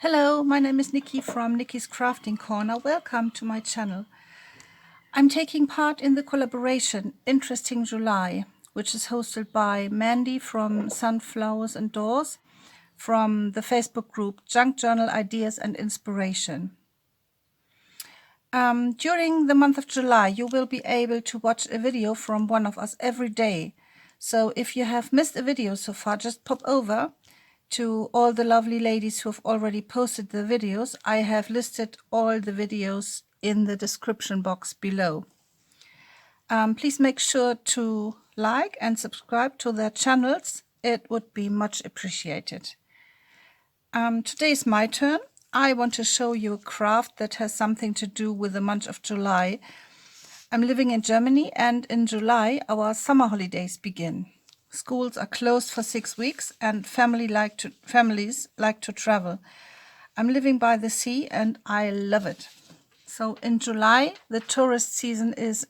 Hello, my name is Nicki from Nicki's Crafting Corner. Welcome to my channel. I'm taking part in the collaboration Interesting July, which is hosted by Mandy from SunflowersandDors from the Facebook group Junk Journal Ideas and Inspiration. During the month of July, you will be able to watch a video from one of us every day. So if you have missed a video so far, just pop over to all the lovely ladies who have already posted the videos. I have listed all the videos in the description box below. Please make sure to like and subscribe to their channels. It would be much appreciated. Today is my turn. I want to show you a craft that has something to do with the month of July. I'm living in Germany, and in July our summer holidays begin. Schools are closed for 6 weeks and families like to travel. I'm living by the sea and I love it. So in July the tourist season is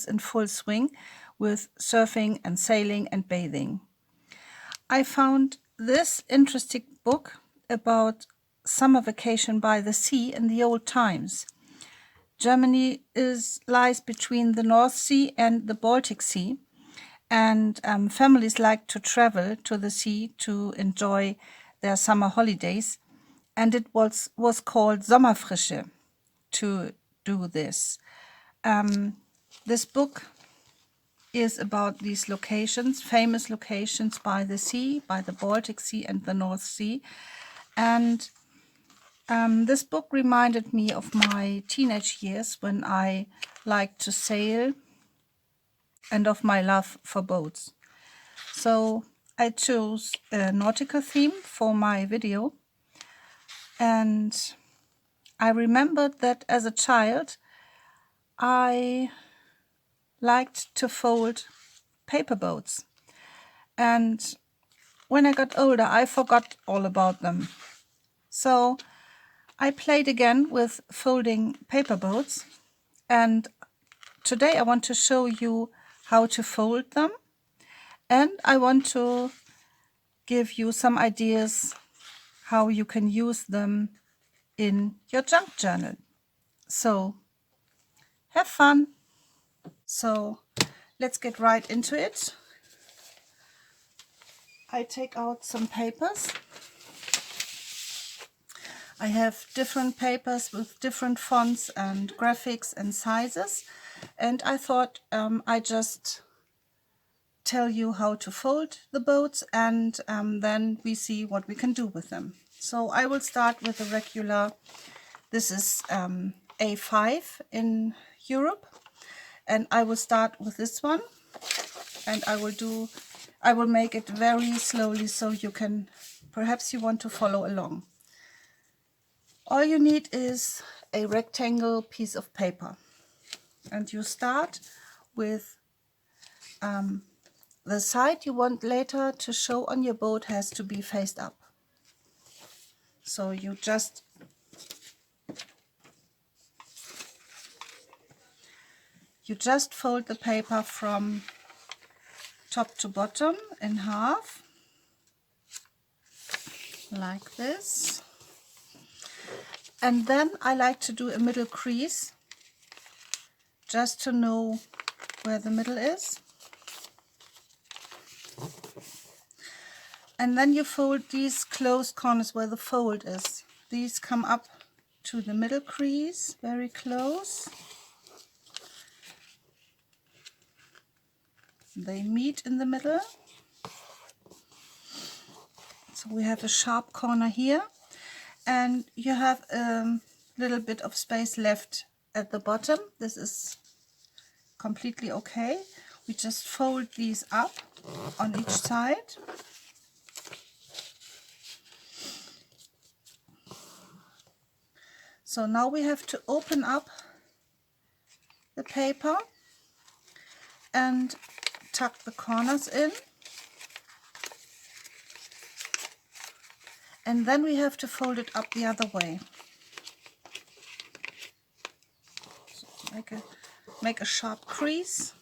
in full swing with surfing and sailing and bathing. I found this interesting book about summer vacation by the sea in the old times. Germany lies between the North Sea and the Baltic Sea. And families like to travel to the sea to enjoy their summer holidays. And it was called Sommerfrische to do this. This book is about these locations, famous locations by the sea, by the Baltic Sea and the North Sea. And this book reminded me of my teenage years when I liked to sail and of my love for boats. So I chose a nautical theme for my video, and I remembered that as a child I liked to fold paper boats, and when I got older I forgot all about them. So I played again with folding paper boats, and today I want to show you how to fold them, and I want to give you some ideas how you can use them in your junk journal. So have fun. So let's get right into it. I take out some papers. I have different papers with different fonts and graphics and sizes, and I thought I just tell you how to fold the boats, and then we see what we can do with them. So I will start with a regular, this is A5 in Europe, and I will start with this one, and I will make it very slowly so you can, perhaps you want to follow along. All you need is a rectangle piece of paper, and you start with the side you want later to show on your boat has to be faced up. So you just fold the paper from top to bottom in half, like this. And then I like to do a middle crease, just to know where the middle is. And then you fold these closed corners where the fold is. These come up to the middle crease, very close. They meet in the middle. So we have a sharp corner here, and you have a little bit of space left at the bottom. This is completely okay. We just fold these up on each side. So now we have to open up the paper and tuck the corners in. And then we have to fold it up the other way. So make a sharp crease.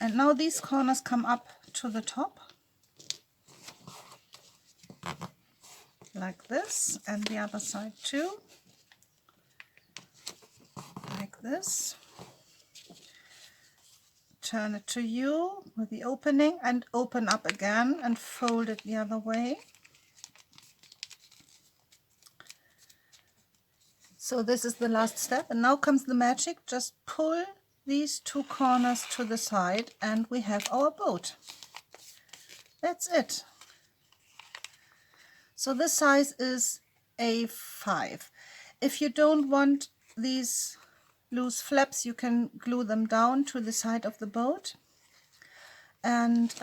And now these corners come up to the top. like this, and the other side too, like this. Turn it to you with the opening and open up again and fold it the other way. So this is the last step, and now comes the magic. Just pull these two corners to the side and we have our boat. That's it. So this size is A5. If you don't want these loose flaps, you can glue them down to the side of the boat. And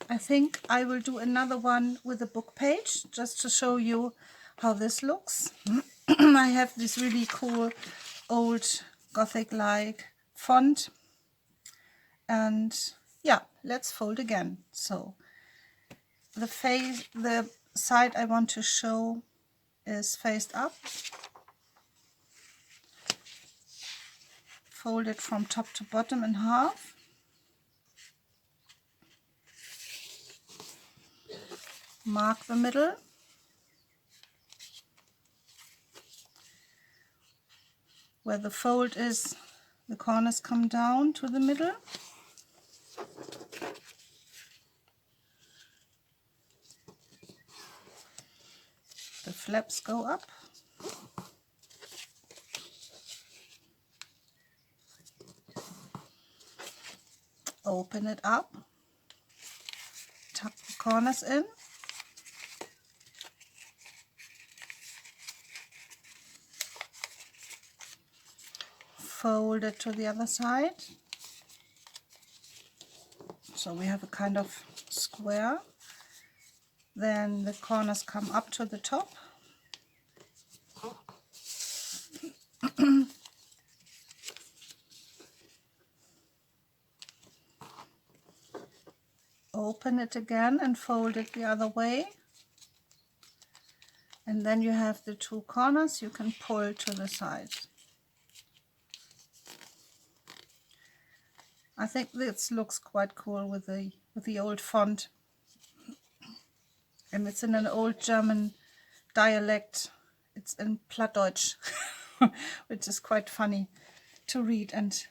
I think I will do another one with a book page just to show you how this looks. I have this really cool old Gothic-like font. And yeah, let's fold again. So the side I want to show is faced up. Fold it from top to bottom in half. Mark the middle. Where the fold is, the corners come down to the middle. The flaps go up. Open it up. Tuck the corners in. Fold it to the other side. So we have a kind of square. Then the corners come up to the top. Open it again and fold it the other way. And then you have the two corners you can pull to the side. I think this looks quite cool with the old font. And it's in an old German dialect. It's in Plattdeutsch, which is quite funny to read and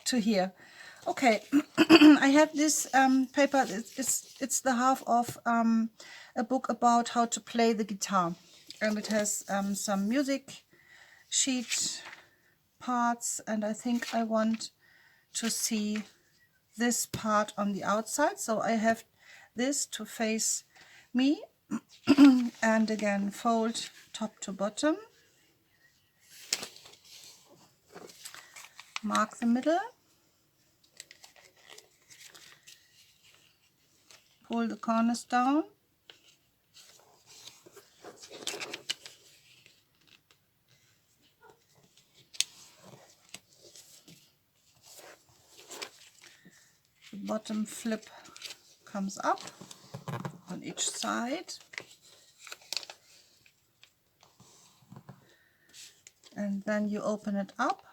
to hear. Okay, I have this paper. It's the half of a book about how to play the guitar, and it has some music sheet parts, and I think I want to see this part on the outside. So I have this to face me, and again fold top to bottom, mark the middle, pull the corners down, the bottom flip comes up on each side, and then you open it up,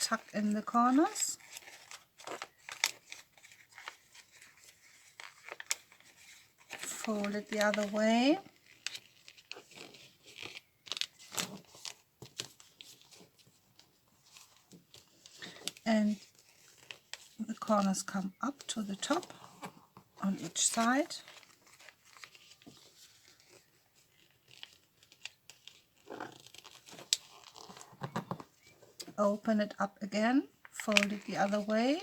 tuck in the corners, fold it the other way, and the corners come up to the top on each side. Open it up again, fold it the other way,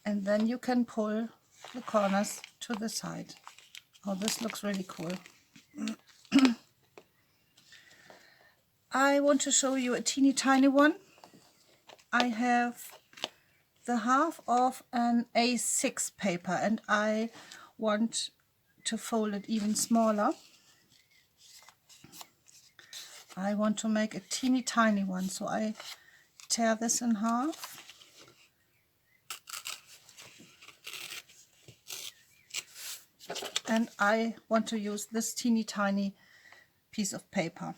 and then you can pull the corners to the side. Oh, this looks really cool. I want to show you a teeny tiny one. I have the half of an A6 paper and I want to fold it even smaller. I want to make a teeny tiny one, so I tear this in half. And I want to use this teeny tiny piece of paper.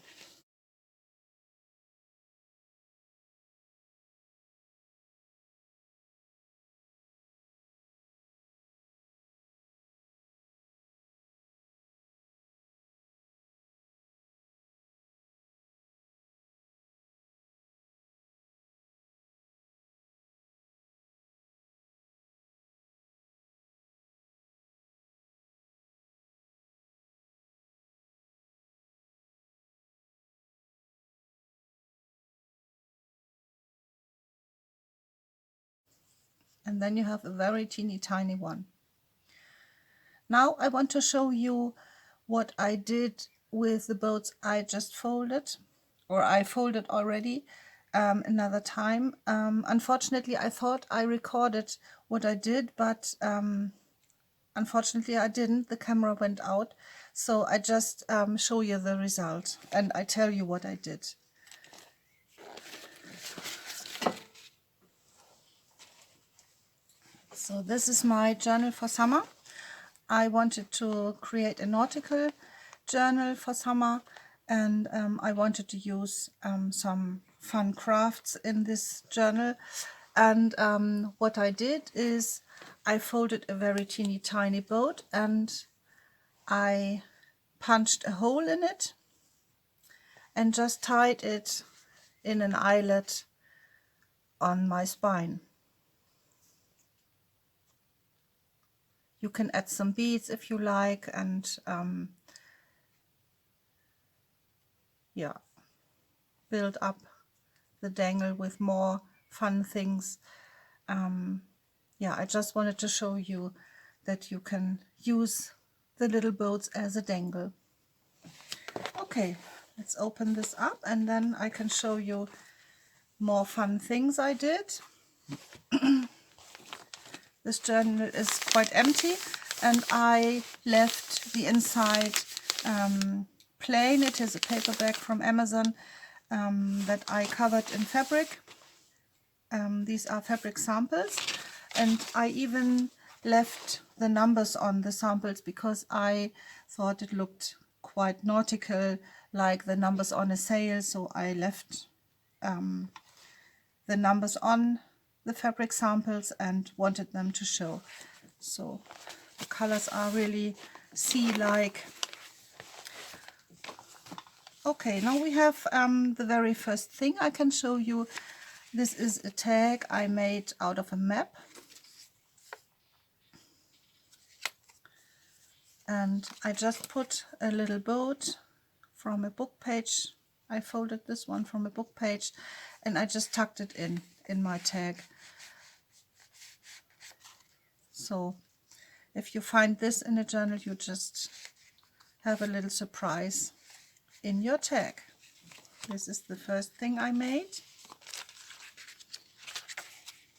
and then you have a very teeny tiny one. Now I want to show you what I did with the boats I just folded, or I folded already another time. Unfortunately, I thought I recorded what I did, but unfortunately I didn't. The camera went out, so I just show you the result and I tell you what I did. So this is my journal for summer. I wanted to create a nautical journal for summer, and I wanted to use some fun crafts in this journal. And what I did is I folded a very teeny tiny boat and I punched a hole in it and just tied it in an eyelet on my spine. You can add some beads if you like, and yeah, build up the dangle with more fun things. Yeah, I just wanted to show you that you can use the little boats as a dangle. Okay, let's open this up and then I can show you more fun things I did. This journal is quite empty and I left the inside plain. It is a paperback from Amazon that I covered in fabric. These are fabric samples, and I even left the numbers on the samples because I thought it looked quite nautical, like the numbers on a sail, so I left the numbers on the fabric samples and wanted them to show. So the colors are really sea-like. Okay, now we have the very first thing I can show you. This is a tag I made out of a map. And I just put a little boat from a book page. I folded this one from a book page and I just tucked it in my tag. So if you find this in a journal, you just have a little surprise in your tag. This is the first thing I made.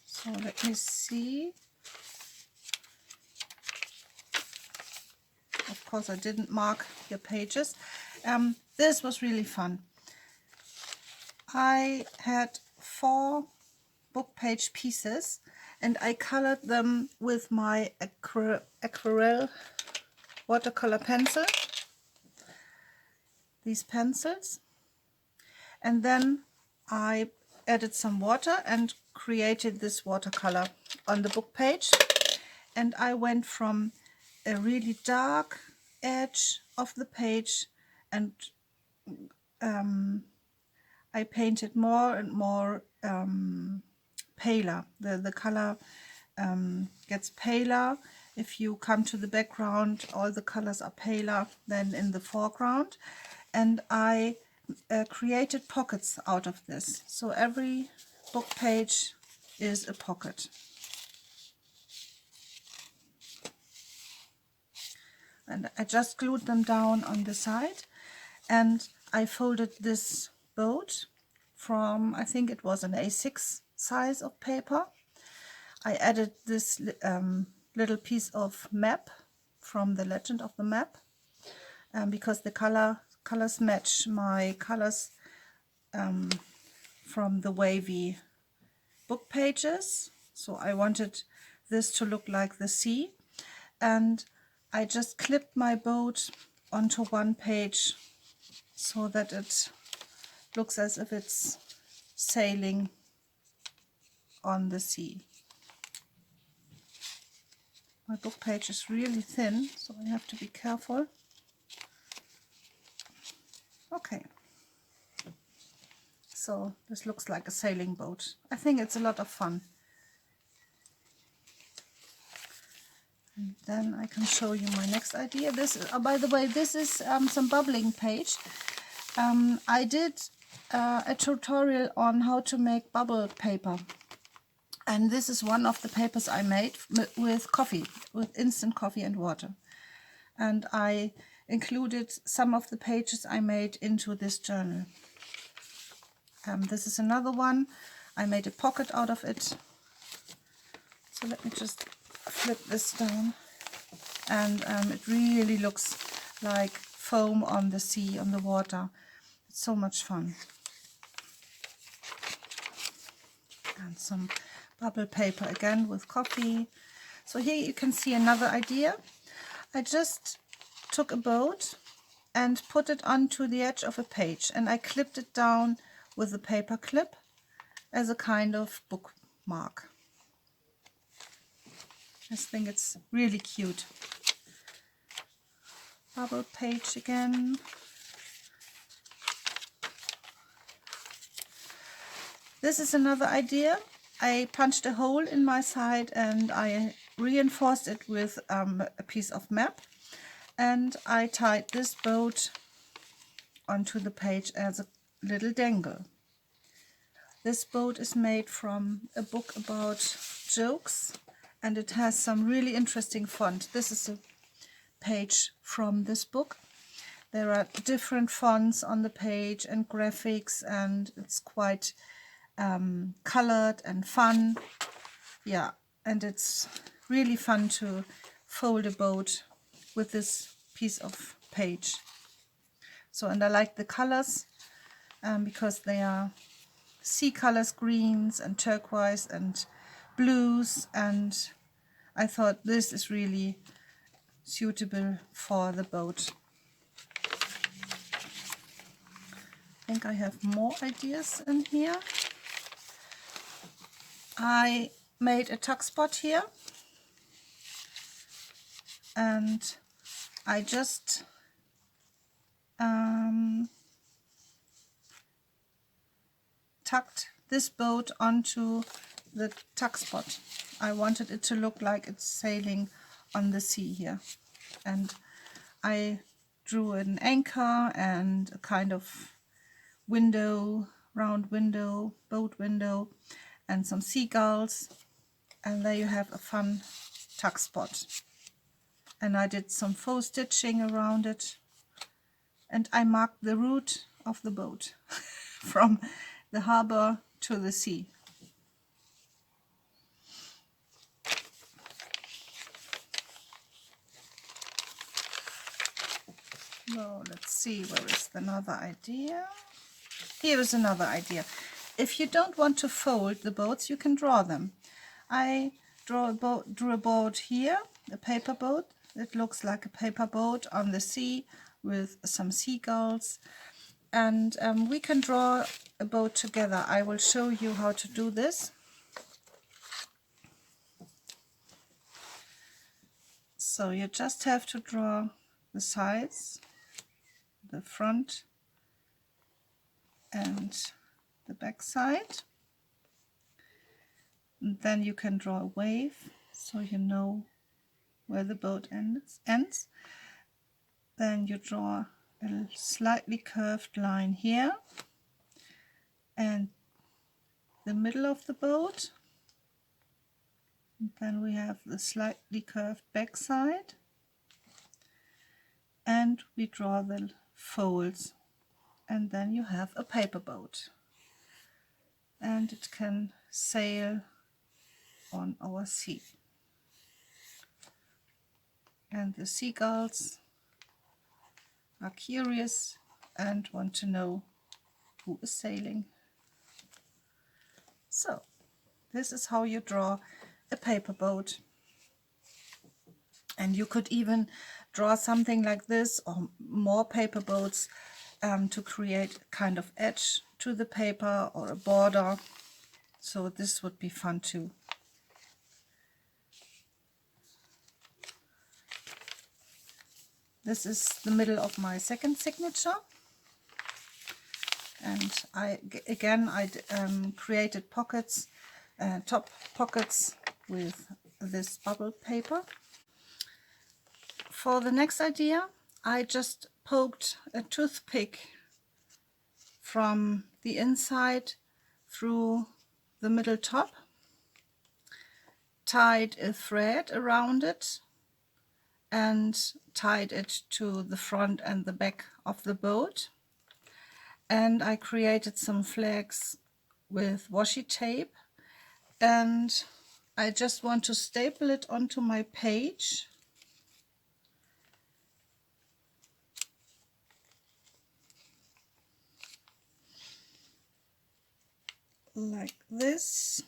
So let me see. Of course, I didn't mark your pages. This was really fun. I had 4 book page pieces and I colored them with my aquarelle watercolor pencil, these pencils, and then I added some water and created this watercolor on the book page. And I went from a really dark edge of the page and I painted more and more paler. The color gets paler. If you come to the background, all the colors are paler than in the foreground. And I created pockets out of this. So every book page is a pocket. And I just glued them down on the side. And I folded this boat from, I think it was an A6 size of paper. I added this little piece of map from the legend of the map because the colors match my colors from the wavy book pages. So I wanted this to look like the sea, and I just clipped my boat onto one page so that it looks as if it's sailing on the sea. My book page is really thin, so I have to be careful. Okay, so this looks like a sailing boat. I think it's a lot of fun. And then I can show you my next idea. This, by the way, this is some bubbling page. I did a tutorial on how to make bubble paper. And this is one of the papers I made with coffee, with instant coffee and water. And I included some of the pages I made into this journal. This is another one. I made a pocket out of it. So let me just flip this down. And it really looks like foam on the sea, on the water. It's so much fun. And some bubble paper again with coffee. So here you can see another idea. I just took a boat and put it onto the edge of a page, and I clipped it down with a paper clip as a kind of bookmark. I think it's really cute. Bubble page again. This is another idea. I punched a hole in my side and I reinforced it with a piece of map, and I tied this boat onto the page as a little dangle. This boat is made from a book about jokes, and it has some really interesting font. This is a page from this book. There are different fonts on the page and graphics, and it's quite colored and fun. Yeah, and it's really fun to fold a boat with this piece of page. So, and I like the colors because they are sea colors, greens and turquoise and blues, and I thought this is really suitable for the boat. I think I have more ideas in here. I made a tuck spot here, and I just tucked this boat onto the tuck spot. I wanted it to look like it's sailing on the sea here, and I drew an anchor and a kind of window, round window, boat window, and some seagulls, and there you have a fun tuck spot. And I did some faux stitching around it, and I marked the route of the boat from the harbor to the sea. So let's see, where is another idea? Here is another idea. If you don't want to fold the boats, you can draw them. I drew a boat here, a paper boat. It looks like a paper boat on the sea with some seagulls. And we can draw a boat together. I will show you how to do this. So you just have to draw the sides, the front and the back side. And then you can draw a wave so you know where the boat ends. Then you draw a slightly curved line here and the middle of the boat. And then we have the slightly curved back side, and we draw the folds, and then you have a paper boat, and it can sail on our sea. And the seagulls are curious and want to know who is sailing. So this is how you draw a paper boat. And you could even draw something like this or more paper boats to create a kind of edge to the paper or a border. So this would be fun too. This is the middle of my second signature, and I created pockets, top pockets with this bubble paper. For the next idea, I just poked a toothpick from the inside through the middle top, tied a thread around it and tied it to the front and the back of the boat. And I created some flags with washi tape, and I just want to staple it onto my page. Like this.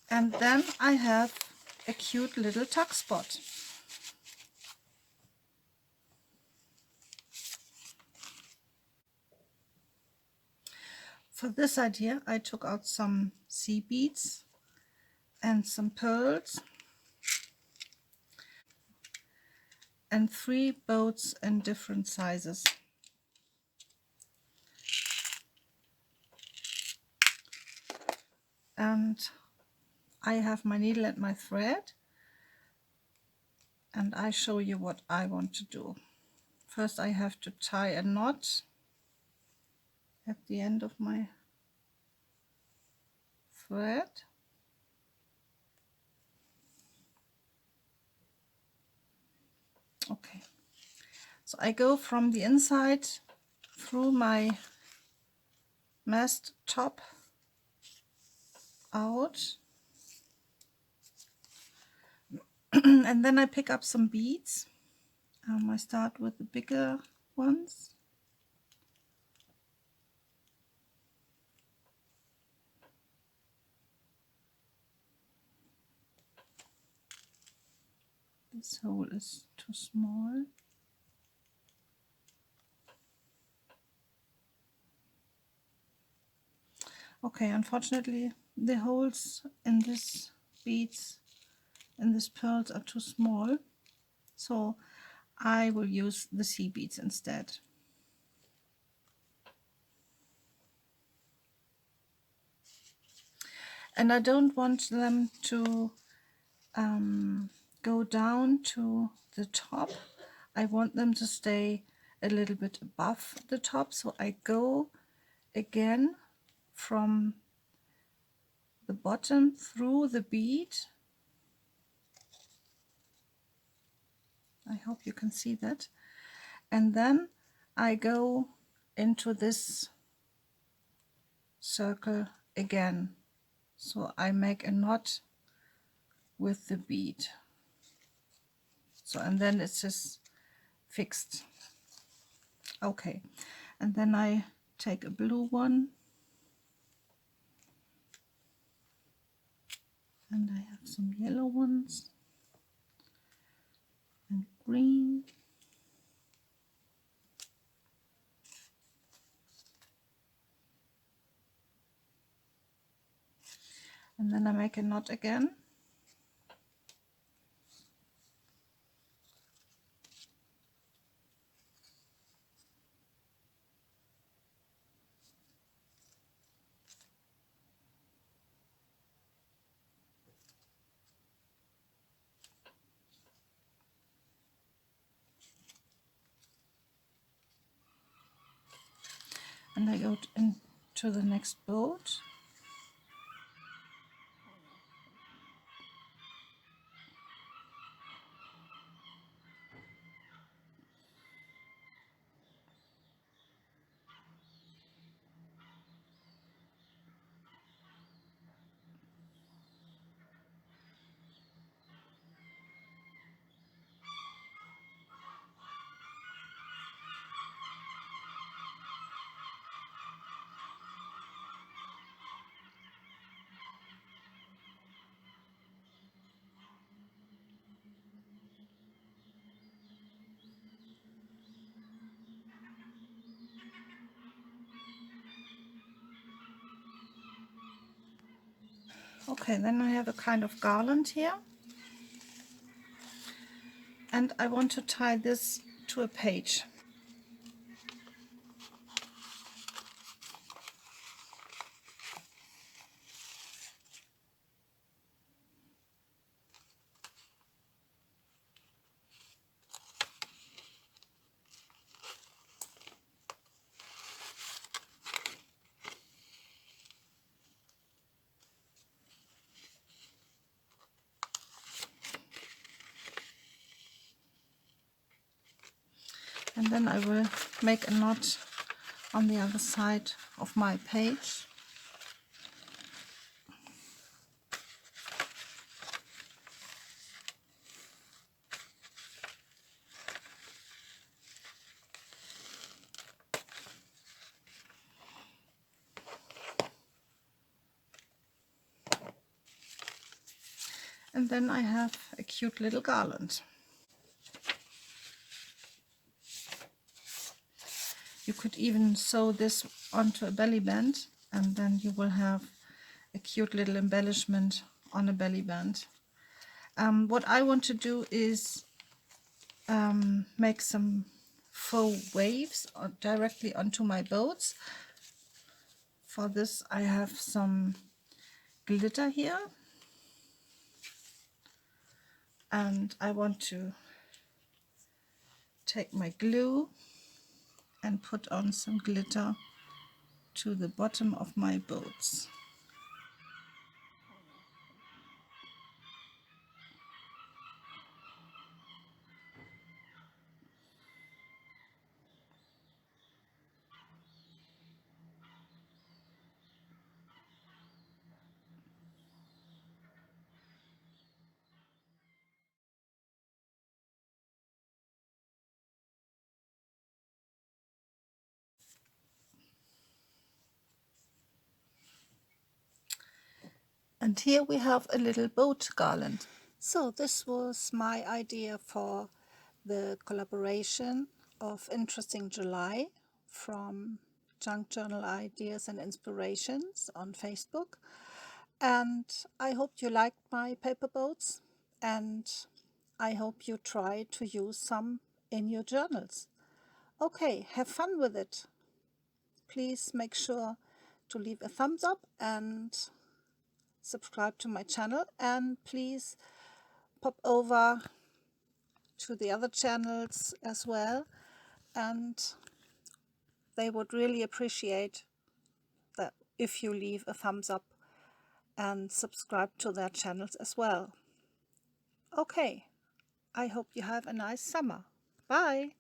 And then I have a cute little tuck spot. For this idea, I took out some sea beads and some pearls and 3 boats in different sizes. And I have my needle and my thread, and I show you what I want to do. First I have to tie a knot at the end of my thread. Okay, so I go from the inside through my mast top out and then I pick up some beads. I start with the bigger ones. This hole is too small. Okay, unfortunately the holes in this beads and these pearls are too small, so I will use the sea beads instead. And I don't want them to go down to the top. I want them to stay a little bit above the top, so I go again from the bottom through the bead. I hope you can see that. And then I go into this circle again. So I make a knot with the bead. So, and then it's just fixed. Okay, and then I take a blue one, and I have some yellow ones and green. And then I make a knot again. And I go into the next boat. Okay, then I have a kind of garland here, and I want to tie this to a page. And then I will make a knot on the other side of my page. And then I have a cute little garland. You could even sew this onto a belly band, and then you will have a cute little embellishment on a belly band. What I want to do is make some faux waves directly onto my boats. For this I have some glitter here, and I want to take my glue and put on some glitter to the bottom of my boats. And here we have a little boat garland. So this was my idea for the collaboration of Interesting July from Junk Journal Ideas and Inspirations on Facebook. And I hope you liked my paper boats, and I hope you try to use some in your journals. Okay, have fun with it. Please make sure to leave a thumbs up and subscribe to my channel, and please pop over to the other channels as well, and they would really appreciate that if you leave a thumbs up and subscribe to their channels as well. Okay, I hope you have a nice summer. Bye!